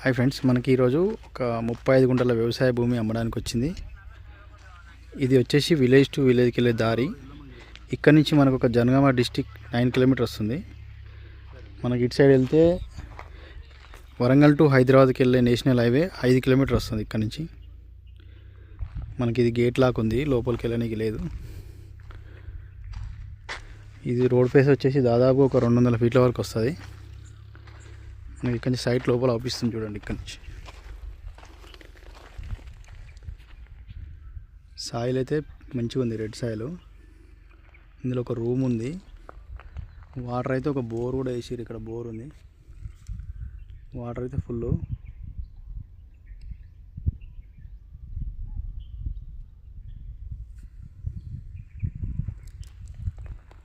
Hi friends, మనకి ఈరోజు ఒక 35 గుంటల వ్యవసాయ భూమి అమ్మడానికి వచ్చింది. ఇది వచ్చేసి విలేజ్ టు విలేజ్కి వెళ్ళే దారి. ఇక్కడ నుంచి మనకు ఒక జనగామ డిస్టిక్ 9 కిలోమీటర్ వస్తుంది. మనకి ఇటు సైడ్ వెళ్తే వరంగల్ టు హైదరాబాద్కి వెళ్ళే నేషనల్ హైవే 5 కిలోమీటర్ వస్తుంది. ఇక్కడ నుంచి మనకి ఇది గేట్ లాక్ ఉంది, లోపలికి వెళ్ళడానికి లేదు. ఇది రోడ్ ఫేస్ వచ్చేసి దాదాపు ఒక 200 ఫీట్ల వరకు వస్తుంది. మనకి ఇక్కడ నుంచి సైట్ లోపల ఆపిస్తుంది చూడండి. ఇక్కడ నుంచి సాయిల్ అయితే మంచిగా ఉంది, రెడ్ సాయిల్. ఇందులో ఒక రూమ్ ఉంది. వాటర్ అయితే ఒక బోర్ కూడా వేసిరు. ఇక్కడ బోర్ ఉంది, వాటర్ అయితే ఫుల్.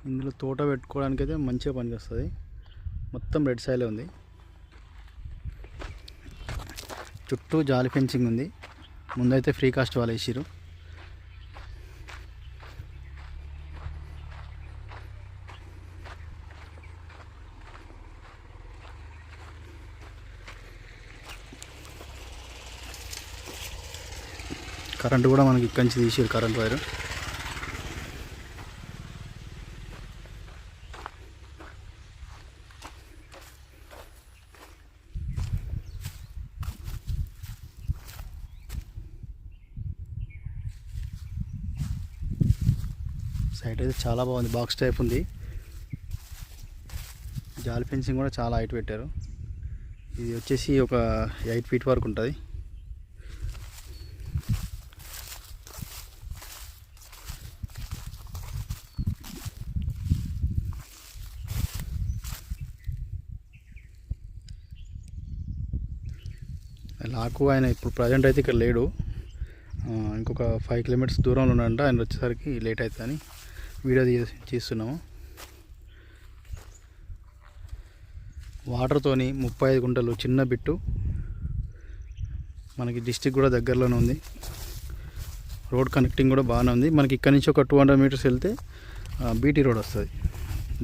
ఇందులో తోట పెట్టుకోవడానికి అయితే మంచిగా పనికొస్తుంది. మొత్తం రెడ్ సాయిలే ఉంది. చుట్టూ జాలి ఫెన్సింగ్ ఉంది. ముందైతే ఫ్రీ కాస్ట్ వాళ్ళు వేసిరు. కరెంటు కూడా మనకి ఇక్కడి నుంచి తీసారు, కరెంట్ వైరు. సైట్ అయితే చాలా బాగుంది, బాక్స్ టైప్ ఉంది. జాలి ఫెన్సింగ్ కూడా చాలా హైట్ పెట్టారు. ఇది వచ్చేసి ఒక 8 ఫీట్ వరకు ఉంటుంది. లాకు ఆయన ఇప్పుడు ప్రజెంట్ అయితే ఇక్కడ లేడు. ఇంకొక 5 కిలోమీటర్స్ దూరంలో ఉన్నాడంట. ఆయన వచ్చేసరికి లేట్ అవుతుందని వీడియో తీస్తున్నాము. వాటర్తోని 35 గుంటలు చిన్న బిట్టు. మనకి డిస్టిక్ కూడా దగ్గరలోనే ఉంది. రోడ్ కనెక్టింగ్ కూడా బాగానే ఉంది. మనకి ఇక్కడ నుంచి ఒక 200 మీటర్స్ వెళ్తే బీటీ రోడ్ వస్తుంది,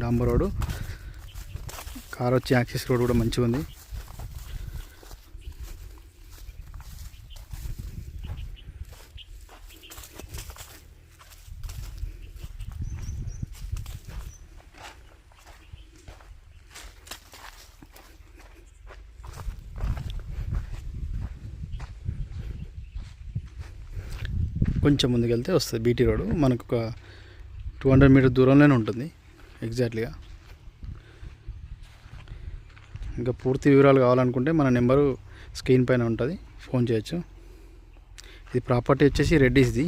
డాంబర్ రోడ్. కార్ వచ్చి యాక్సిస్ రోడ్ కూడా మంచిగా ఉంది. కొంచెం ముందుకు వెళ్తే వస్తుంది బీటీ రోడ్. మనకు ఒక 200 మీటర్ దూరంలోనే ఉంటుంది ఎగ్జాక్ట్లీగా. ఇంకా పూర్తి వివరాలు కావాలనుకుంటే మన నెంబరు స్క్రీన్ పైన ఉంటుంది, ఫోన్ చేయొచ్చు. ఇది ప్రాపర్టీ వచ్చేసి రెడ్డిస్ది.